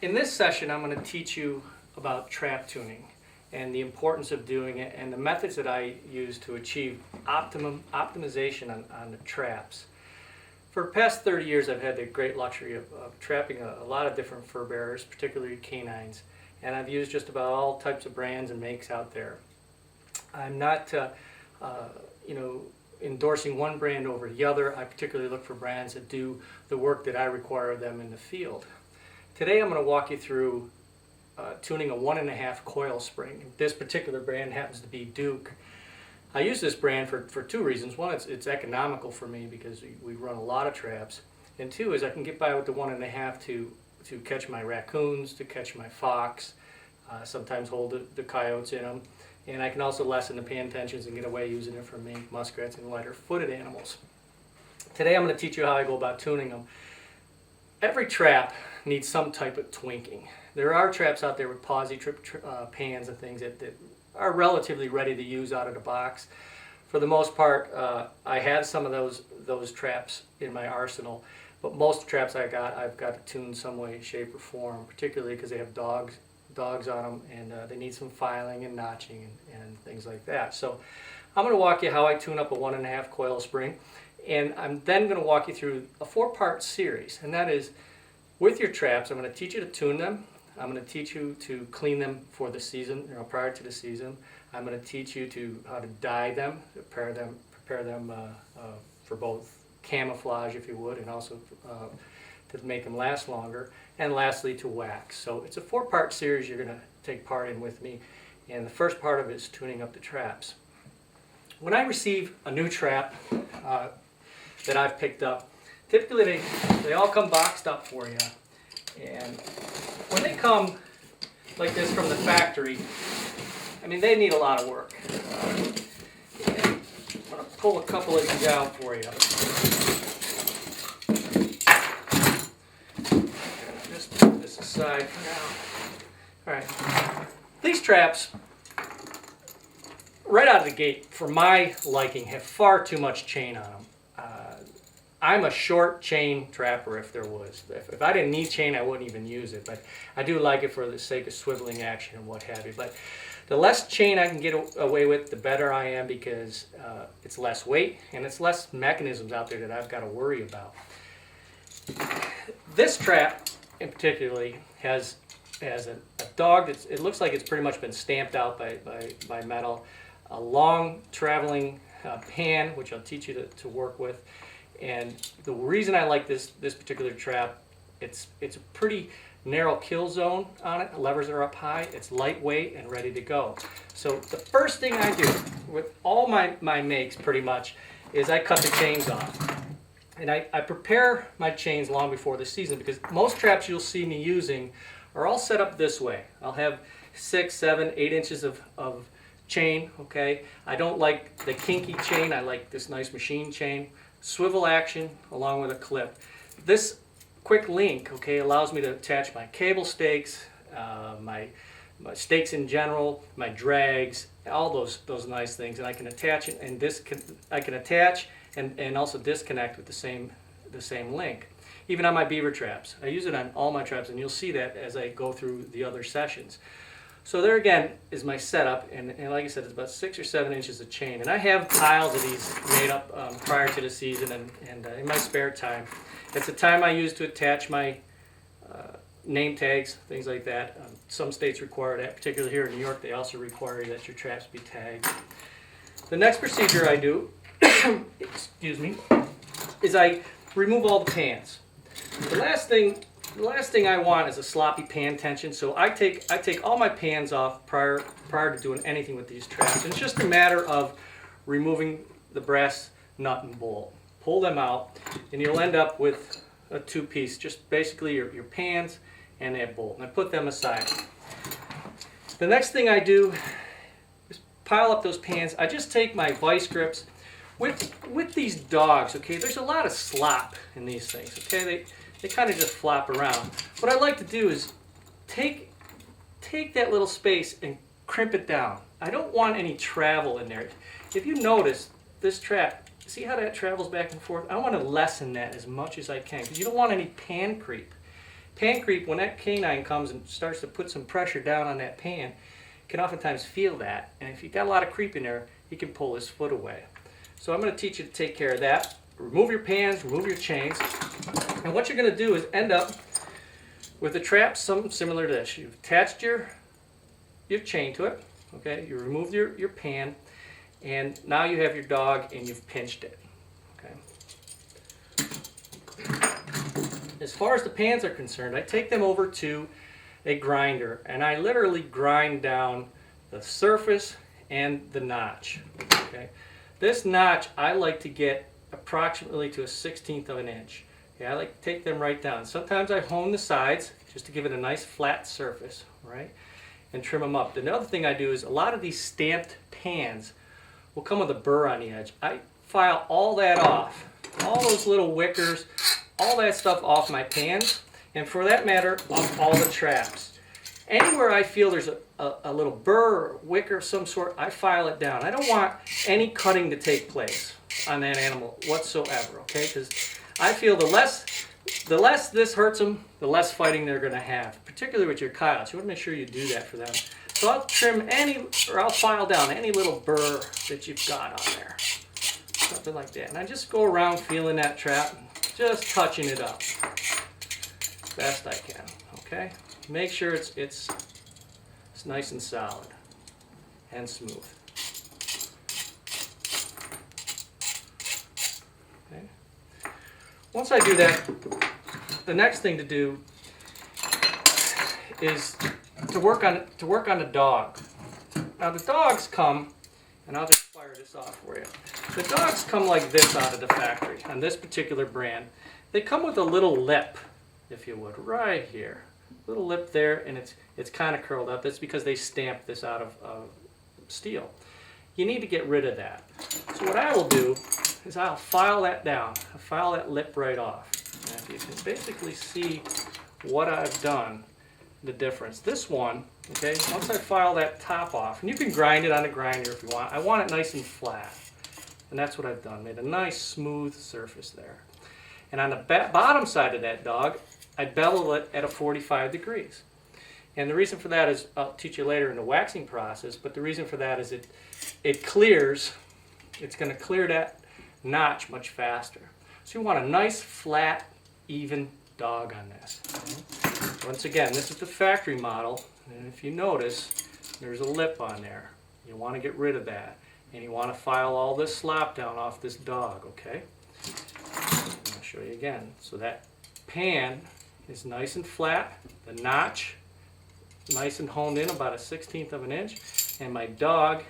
In this session, I'm going to teach you about trap tuning and the importance of doing it and the methods that I use to achieve optimization on the traps. For the past 30 years, I've had the great luxury of trapping a lot of different fur bearers, particularly canines, and I've used just about all types of brands and makes out there. I'm not endorsing one brand over the other. I particularly look for brands that do the work that I require of them in the field. Today I'm going to walk you through tuning a 1.5 coil spring. This particular brand happens to be Duke. I use this brand for two reasons. One, it's economical for me because we run a lot of traps, and two is I can get by with the 1.5 to catch my raccoons, to catch my fox, sometimes hold the coyotes in them, and I can also lessen the pan tensions and get away using it for mink, muskrats, and lighter footed animals. Today I'm going to teach you how I go about tuning them. Every trap needs some type of twinking. There are traps out there with posi pans and things that are relatively ready to use out of the box. For the most part, I have some of those traps in my arsenal, but most traps I've got to tune some way, shape, or form, particularly because they have dogs on them and they need some filing and notching and things like that. So I'm going to walk you how I tune up a 1.5 coil spring, and I'm then going to walk you through a 4-part series, and that is with your traps. I'm going to teach you to tune them. I'm going to teach you to clean them for the season, prior to the season. I'm going to teach you how to dye them, prepare them for both camouflage, if you would, and also to make them last longer, and lastly to wax. So it's a 4-part series you're going to take part in with me, and the first part of it is tuning up the traps. When I receive a new trap that I've picked up, typically they all come boxed up for you, and when they come like this from the factory, I mean, they need a lot of work. And I'm going to pull a couple of these out for you. Just put this aside for now. Alright, these traps, right out of the gate, for my liking, have far too much chain on them. I'm a short chain trapper if there was. If I didn't need chain, I wouldn't even use it, but I do like it for the sake of swiveling action and what have you. But the less chain I can get away with, the better I am, because it's less weight and it's less mechanisms out there that I've got to worry about. This trap in particularly has a dog that's, it looks like it's pretty much been stamped out by metal, a long traveling pan, which I'll teach you to work with. And the reason I like this particular trap, it's a pretty narrow kill zone on it. The levers are up high. It's lightweight and ready to go. So the first thing I do with all my makes pretty much is I cut the chains off. And I prepare my chains long before the season, because most traps you'll see me using are all set up this way. I'll have 6, 7, 8 inches of chain, okay? I don't like the kinky chain. I like this nice machine chain. Swivel action along with a clip. This quick link, okay, allows me to attach my cable stakes, my stakes in general, my drags, all those nice things, and I can attach it, and I can attach and also disconnect with the same link. Even on my beaver traps, I use it on all my traps, and you'll see that as I go through the other sessions. So there again is my setup, and like I said, it's about 6 or 7 inches of chain. And I have piles of these made up prior to the season and in my spare time. It's the time I use to attach my name tags, things like that. Some states require that, particularly here in New York, they also require that your traps be tagged. The next procedure I do, excuse me, is I remove all the pans. The last thing I want is a sloppy pan tension, so I take all my pans off prior to doing anything with these traps. And it's just a matter of removing the brass nut and bolt. Pull them out, and you'll end up with a 2-piece, just basically your pans and that bolt. And I put them aside. The next thing I do is pile up those pans. I just take my vice grips. With these dogs, okay, there's a lot of slop in these things, okay? They kind of just flop around. What I like to do is take that little space and crimp it down. I don't want any travel in there. If you notice, this trap, see how that travels back and forth? I want to lessen that as much as I can, because you don't want any pan creep. pan creep, when that canine comes and starts to put some pressure down on that pan, can oftentimes feel that, and if you've got a lot of creep in there, he can pull his foot away. So I'm going to teach you to take care of that. Remove your pans, remove your chains, and what you're going to do is end up with a trap something similar to this. You've attached your chain to it, okay? You removed your pan, and now you have your dog and you've pinched it, okay? As far as the pans are concerned, I take them over to a grinder, and I literally grind down the surface and the notch, okay? This notch I like to get approximately to a 1/16 of an inch. Okay, I like to take them right down. Sometimes I hone the sides just to give it a nice flat surface, right? And trim them up. The other thing I do is a lot of these stamped pans will come with a burr on the edge. I file all that off, all those little wickers, all that stuff off my pans, and for that matter, off all the traps. Anywhere I feel there's a little burr or wicker of some sort, I file it down. I don't want any cutting to take place on that animal whatsoever, okay? Because I feel the less this hurts them, the less fighting they're going to have, particularly with your coyotes. You want to make sure you do that for them. So I'll trim I'll file down any little burr that you've got on there, something like that. And I just go around feeling that trap, just touching it up best I can, okay? Make sure it's nice and solid and smooth. Okay. Once I do that, the next thing to do is to work on the dog. Now the dogs come, and I'll just fire this off for you. The dogs come like this out of the factory on this particular brand. They come with a little lip, if you would, right here. Little lip there, and it's kind of curled up. That's because they stamped this out of steel. You need to get rid of that. So what I will do is I'll file that down. I'll file that lip right off. And you can basically see what I've done, the difference. This one, okay, once I file that top off, and you can grind it on a grinder if you want. I want it nice and flat. And that's what I've done. Made a nice smooth surface there. And on the bottom side of that dog, I bevel it at a 45 degrees. And the reason for that is, I'll teach you later in the waxing process, but the reason for that is it clears, it's going to clear that notch much faster. So you want a nice, flat, even dog on this. Okay? Once again, this is the factory model, and if you notice, there's a lip on there. You want to get rid of that, and you want to file all this slop down off this dog, okay? I'll show you again. So that pan is nice and flat, the notch nice and honed in about a 1/16 of an inch, and my dog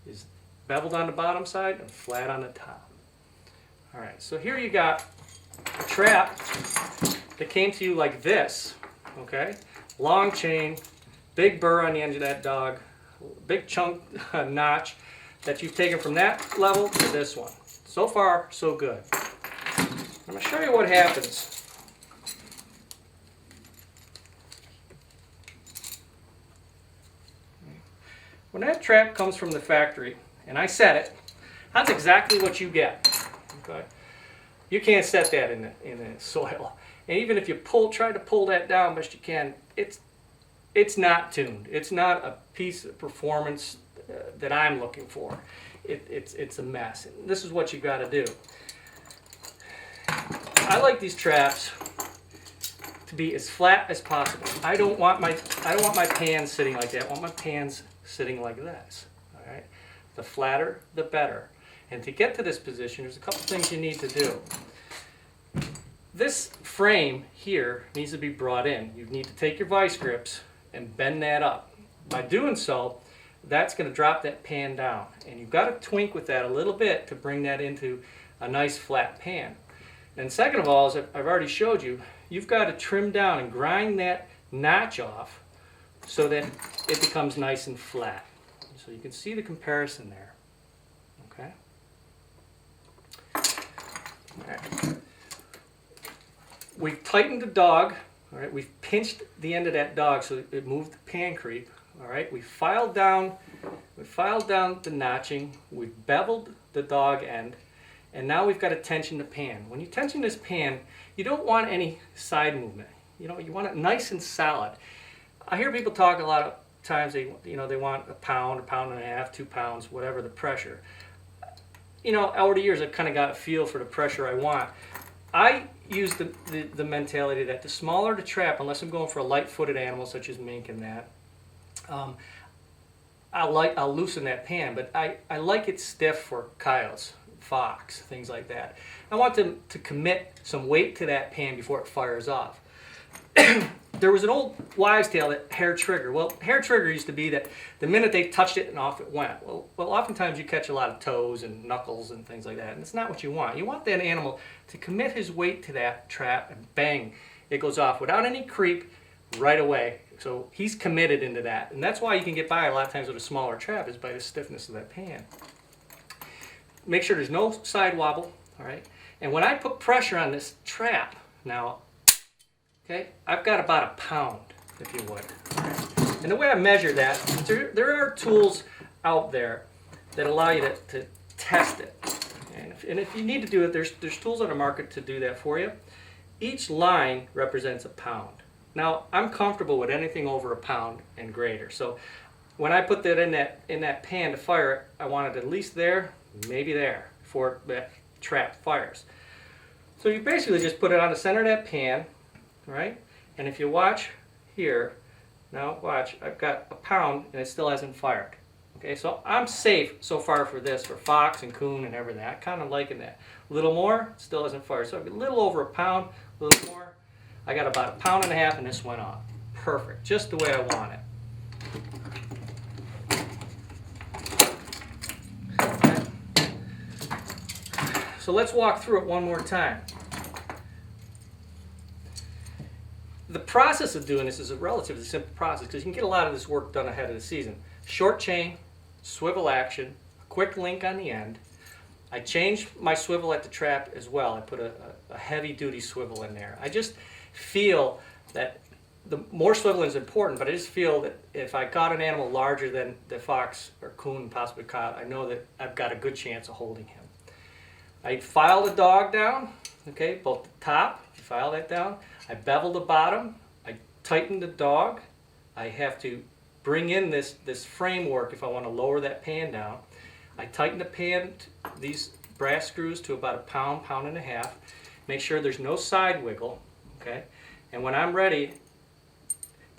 is beveled on the bottom side and flat on the top. Alright, so here you got a trap that came to you like this, okay? Long chain, big burr on the end of that dog, big chunk notch that you've taken from that level to this one. So far, so good. I'm going to show you what happens. When that trap comes from the factory, and I set it, that's exactly what you get. Okay? You can't set that in the soil. And even if you try to pull that down best you can, it's not tuned. It's not a piece of performance that I'm looking for. It's a mess. And this is what you got to do. I like these traps to be as flat as possible. I don't want my pans sitting like that. I want my pans sitting like this. All right? The flatter, the better. And to get to this position, there's a couple things you need to do. This frame here needs to be brought in. You need to take your vice grips and bend that up. By doing so, that's going to drop that pan down. And you've got to twink with that a little bit to bring that into a nice flat pan. And second of all, as I've already showed you, you've got to trim down and grind that notch off so that it becomes nice and flat. So you can see the comparison there. Okay? All right. We've tightened the dog. All right? We've pinched the end of that dog so it moved the pan creep. All right? We filed down the notching. We've beveled the dog end. And now we've got to tension the pan. When you tension this pan, you don't want any side movement. You know, you want it nice and solid. I hear people talk a lot of times, they want a pound and a half, 2 pounds, whatever the pressure. You know, over the years I've kind of got a feel for the pressure I want. I use the mentality that the smaller the trap, unless I'm going for a light-footed animal such as mink and that, I'll loosen that pan, but I like it stiff for coyotes, fox, things like that. I want them to commit some weight to that pan before it fires off. There was an old wives' tale that hair trigger. Well, hair trigger used to be that the minute they touched it and off it went. Well, oftentimes you catch a lot of toes and knuckles and things like that, and it's not what you want. You want that animal to commit his weight to that trap, and bang, it goes off without any creep right away. So he's committed into that, and that's why you can get by a lot of times with a smaller trap, is by the stiffness of that pan. Make sure there's no side wobble, all right? And when I put pressure on this trap, now, okay, I've got about a pound, if you would. Okay? And the way I measure that, there are tools out there that allow you to test it. And if you need to do it, there's tools on the market to do that for you. Each line represents a pound. Now, I'm comfortable with anything over a pound and greater. So when I put that in that pan to fire it, I want it at least there, maybe there, before that trap fires. So you basically just put it on the center of that pan, right? And if you watch here, now watch, I've got a pound and it still hasn't fired. Okay, so I'm safe so far for this, for fox and coon and everything. I kind of liking that. A little more, still hasn't fired. So a little over a pound, a little more. I got about a pound and a half and this went off. Perfect, just the way I want it. Okay. So let's walk through it one more time. The process of doing this is a relatively simple process because you can get a lot of this work done ahead of the season. Short chain, swivel action, a quick link on the end. I changed my swivel at the trap as well. I put a heavy duty swivel in there. I just feel that the more swiveling is important, but I just feel that if I got an animal larger than the fox or coon possibly caught, I know that I've got a good chance of holding him. I file the dog down, okay, both the top, you file that down. I bevel the bottom, I tighten the dog. I have to bring in this framework if I want to lower that pan down. I tighten the pan, these brass screws, to about a pound, pound and a half. Make sure there's no side wiggle, okay? And when I'm ready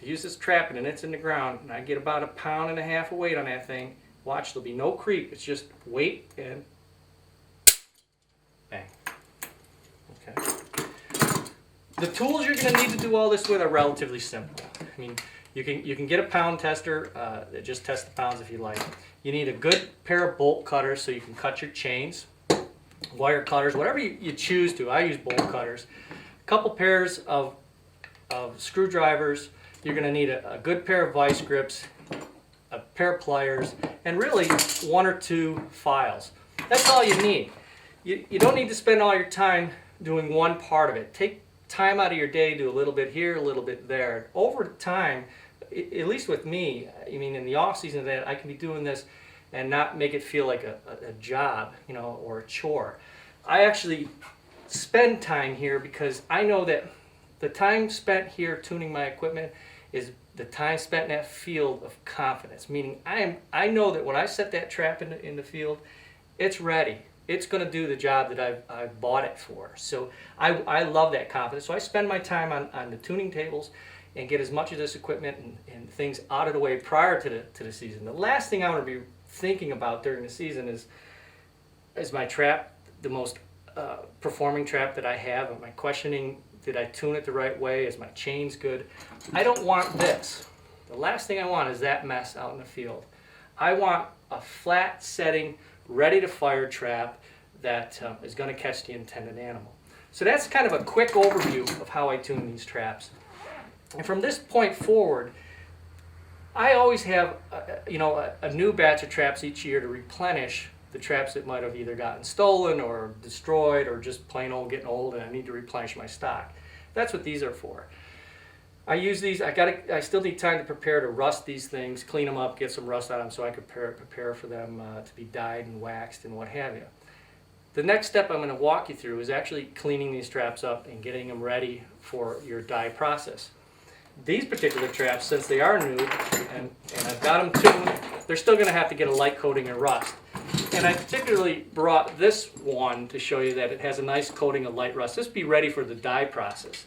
to use this trap and it's in the ground, and I get about a pound and a half of weight on that thing, watch, there'll be no creep. It's just weight and bang. Okay. The tools you're going to need to do all this with are relatively simple. I mean, you can get a pound tester that just tests the pounds if you like. You need a good pair of bolt cutters so you can cut your chains, wire cutters, whatever you choose to. I use bolt cutters. A couple pairs of screwdrivers. You're going to need a good pair of vice grips, a pair of pliers, and really 1 or 2 files. That's all you need. You don't need to spend all your time doing one part of it. Take time out of your day, do a little bit here, a little bit there. Over time, at least with me, I mean, in the off season, that I can be doing this and not make it feel like a job, you know, or a chore. I actually spend time here because I know that the time spent here tuning my equipment is the time spent in that field of confidence. Meaning, I know that when I set that trap in the field, it's ready. It's going to do the job that I've bought it for. So I love that confidence. So I spend my time on the tuning tables and get as much of this equipment and things out of the way prior to the season. The last thing I want to be thinking about during the season is my trap, the most performing trap that I have. Am I questioning, did I tune it the right way? Is my chains good? I don't want this. The last thing I want is that mess out in the field. I want a flat setting, ready to fire trap that is going to catch the intended animal. So that's kind of a quick overview of how I tune these traps. And from this point forward, I always have a new batch of traps each year to replenish the traps that might have either gotten stolen or destroyed or just plain old getting old and I need to replenish my stock. That's what these are for. I use these, I still need time to prepare to rust these things, clean them up, get some rust out of them so I can prepare for them to be dyed and waxed and what have you. The next step I'm going to walk you through is actually cleaning these traps up and getting them ready for your dye process. These particular traps, since they are new and I've got them tuned, they're still going to have to get a light coating of rust. And I particularly brought this one to show you that it has a nice coating of light rust. This will be ready for the dye process.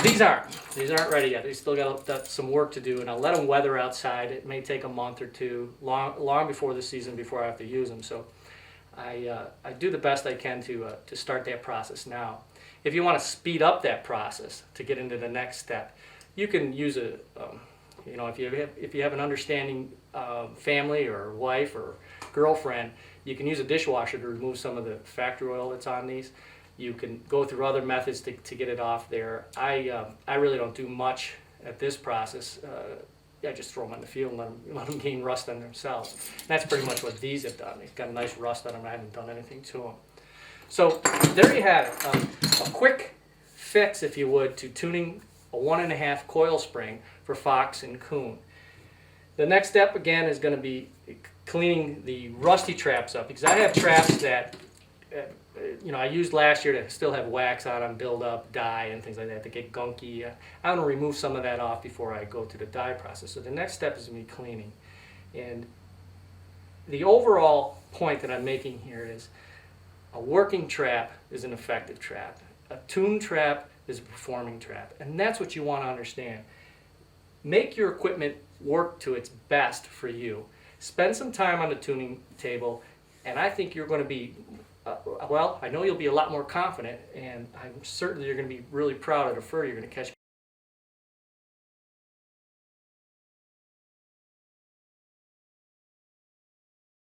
These aren't ready yet. They still got some work to do, and I'll let them weather outside. It may take a month or two, long before the season, before I have to use them. So I do the best I can to start that process now. If you want to speed up that process to get into the next step, you can use if you have an understanding family or wife or girlfriend, you can use a dishwasher to remove some of the factory oil that's on these. You can go through other methods to get it off there. I really don't do much at this process. I just throw them in the field and let them gain rust on themselves. And that's pretty much what these have done. They've got a nice rust on them. I haven't done anything to them. So there you have it. A quick fix, if you would, to tuning a 1.5 coil spring for fox and coon. The next step, again, is going to be cleaning the rusty traps up, because I have traps that I used last year that still have wax on them, build up, dye, and things like that. They get gunky. I want to remove some of that off before I go to the dye process. So the next step is going to be cleaning. And the overall point that I'm making here is a working trap is an effective trap. A tuned trap is a performing trap. And that's what you want to understand. Make your equipment work to its best for you. Spend some time on the tuning table, and I think you're going to be I know you'll be a lot more confident, and I'm certain you're going to be really proud of the fur you're going to catch.